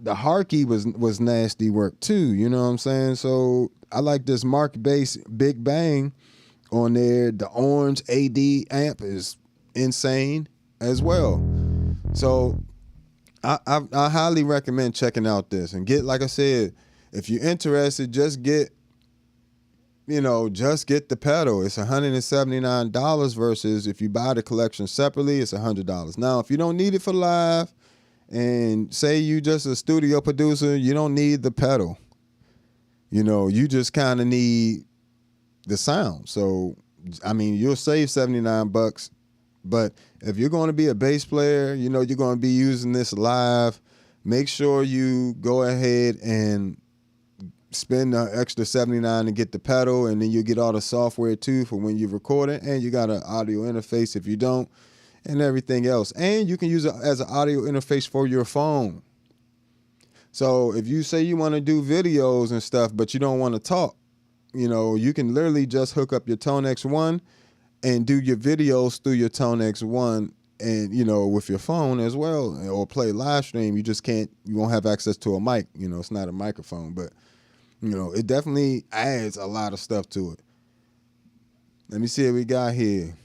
the Harkey was nasty work too. You know what I'm saying? So I like this Markbass Big Bang on there. The orange AD amp is insane as well. So I highly recommend checking out this and get, like I said, if you're interested, just get the pedal. It's $179 versus if you buy the collection separately, it's $100. Now, if you don't need it for live and say you just a studio producer, you don't need the pedal. You just kind of need the sound. So, you'll save $79. But if you're going to be a bass player, you're going to be using this live, make sure you go ahead and spend the extra $79 to get the pedal, and then you get all the software too for when you record it, and you got an audio interface if you don't. and everything else. And you can use it as an audio interface for your phone. So if you say you want to do videos and stuff, but you don't want to talk, you know, you can literally just hook up your ToneX One and do your videos through your ToneX One and, you know, with your phone as well, or play live stream. You just can't, you won't have access to a mic. You know, it's not a microphone, but, you know, it definitely adds a lot of stuff to it. Let me see what we got here.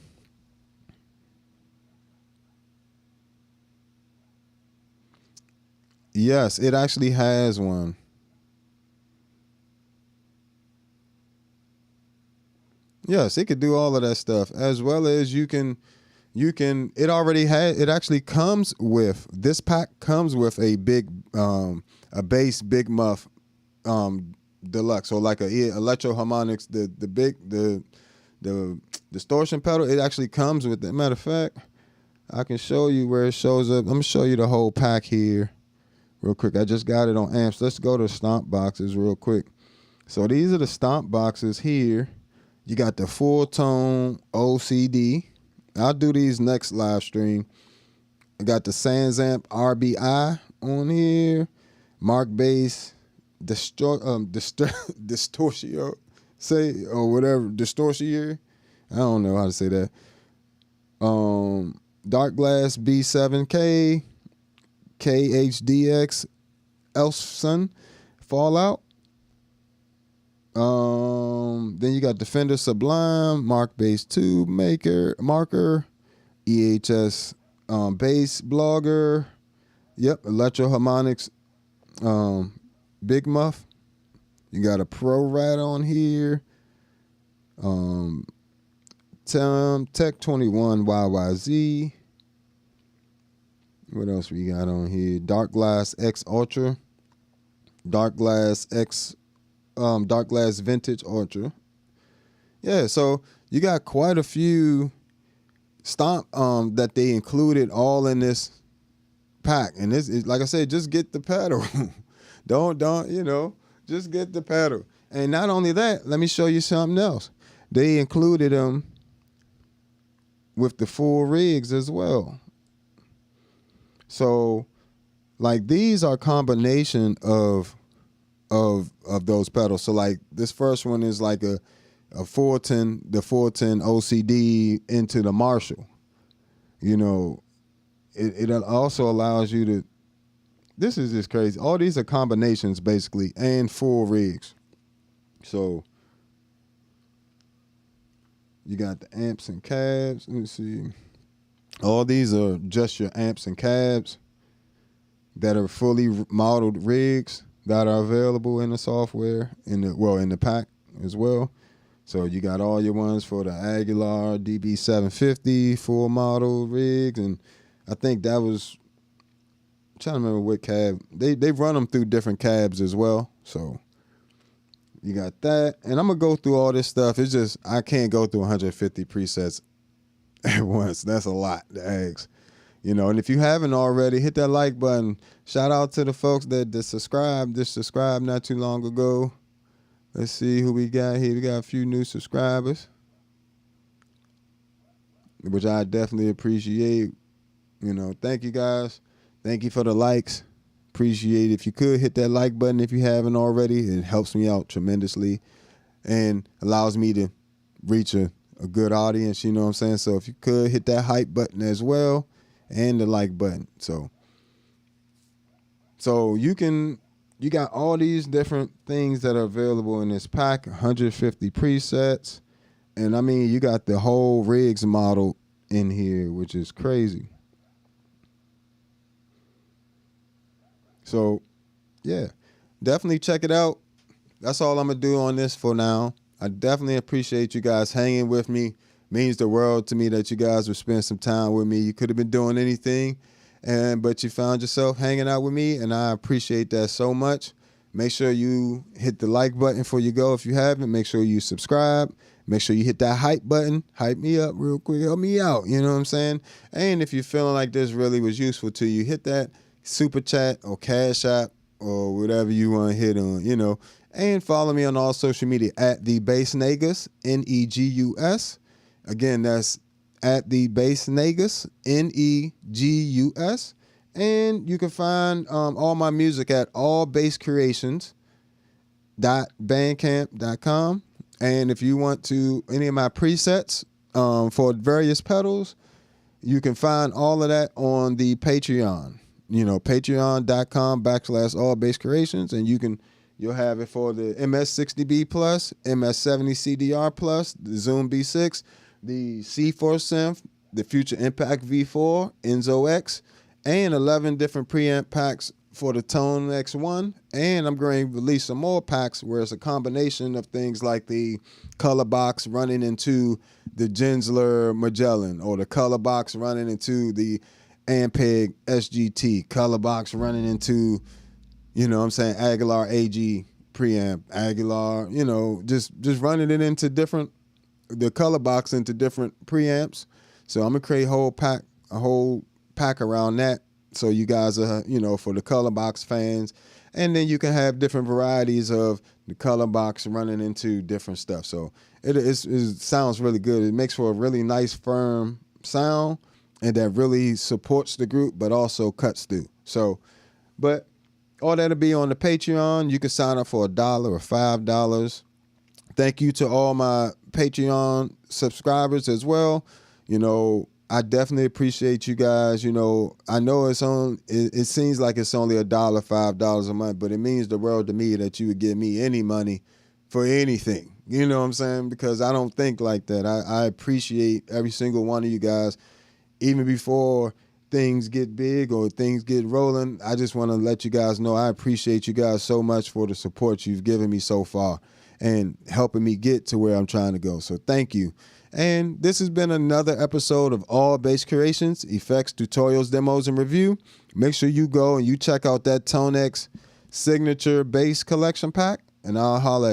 Yes, it actually has one. Yes, it could do all of that stuff, as well as it already had, it actually comes with, this pack comes with a bass big muff deluxe, or like a electro harmonics, the distortion pedal. It actually comes with it. Matter of fact, I can show you where it shows up. I'm gonna show you the whole pack here real quick. I just got it on amps. Let's go to Stomp boxes real quick. So these are the Stomp boxes here. You got the full tone OCD. I'll do these next live stream. I got the Sansamp RBI on here. Markbass distortion, say, or whatever, distortion. I don't know how to say that. Darkglass B7K, KHDX, Elfson, Fallout. Then you got Defender Sublime, Markbass Tube Marker, EHS Bass Blogger. Yep, Electro Harmonics Big Muff. You got a Pro Rat on here. Tech 21 YYZ. What else we got on here? Darkglass X Ultra. Darkglass Vintage Ultra. Yeah, so you got quite a few Stomp that they included all in this pack. And this is, like I said, just get the pedal. don't, you know, just get the pedal. And not only that, let me show you something else. They included them with the full rigs as well. So, like, these are a combination of those pedals. So, like, this first one is like a 410, the 410 OCD into the Marshall. You know, it also allows you to, this is just crazy. All these are combinations, basically, and full rigs. So, you got the amps and cabs. Let me see. All these are just your amps and cabs that are fully modeled rigs that are available in the software, in the pack as well. So you got all your ones for the Agular DB750 full model rigs, and I think that was, I'm trying to remember what cab. They run them through different cabs as well. So you got that, and I'm gonna go through all this stuff. It's just I can't go through 150 presets at once. That's a lot to ask. You know, and if you haven't already, hit that like button. Shout out to the folks that subscribed not too long ago. Let's see who we got here. We got a few new subscribers, which I definitely appreciate. You know, thank you guys. Thank you for the likes. Appreciate it. If you could hit that like button if you haven't already, it helps me out tremendously and allows me to reach a good audience, you know what I'm saying? So if you could hit that hype button as well and the like button. So you got all these different things that are available in this pack, 150 presets. And I mean, you got the whole rigs model in here, which is crazy. So yeah, definitely check it out. That's all I'm gonna do on this for now. I definitely appreciate you guys hanging with me. Means the world to me that you guys would spend some time with me. You could have been doing anything, but you found yourself hanging out with me, and I appreciate that so much. Make sure you hit the like button before you go if you haven't. Make sure you subscribe. Make sure you hit that hype button. Hype me up real quick. Help me out. You know what I'm saying? And if you're feeling like this really was useful to you, hit that super chat or cash app or whatever you want to hit on, you know. And follow me on all social media at the Bass Negus, Negus. Again, that's at the Bass Negus, Negus. And you can find all my music at allbasscreations.bandcamp.com. And if you want to any of my presets for various pedals, you can find all of that on the Patreon. Patreon.com/allbasscreations, and you'll have it for the MS-60B plus, MS-70 CDR plus, the Zoom B6, the C4 synth, the Future Impact V4, Enzo X, and 11 different preamp packs for the ToneX 1. And I'm going to release some more packs where it's a combination of things like the color box running into the Gensler Magellan, or the color box running into the Ampeg SGT, color box running into, Agular AG preamp, Agular, just running it into the color box into different preamps. So I'm going to create a whole pack around that. So you guys are, for the color box fans. And then you can have different varieties of the color box running into different stuff. So it sounds really good. It makes for a really nice, firm sound, and that really supports the group, but also cuts through. So, but all that'll be on the Patreon. You can sign up for $1 or $5. Thank you to all my Patreon subscribers as well. I definitely appreciate you guys. I know it seems like it's only $1, $5 a month, but it means the world to me that you would give me any money for anything. You know what I'm saying? Because I don't think like that. I appreciate every single one of you guys. Even before things get big or things get rolling, I just want to let you guys know I appreciate you guys so much for the support you've given me so far and helping me get to where I'm trying to go. So thank you. And this has been another episode of All Bass Creations, effects, tutorials, demos, and review. Make sure you go and you check out that ToneX signature bass collection pack, and I'll holla at you.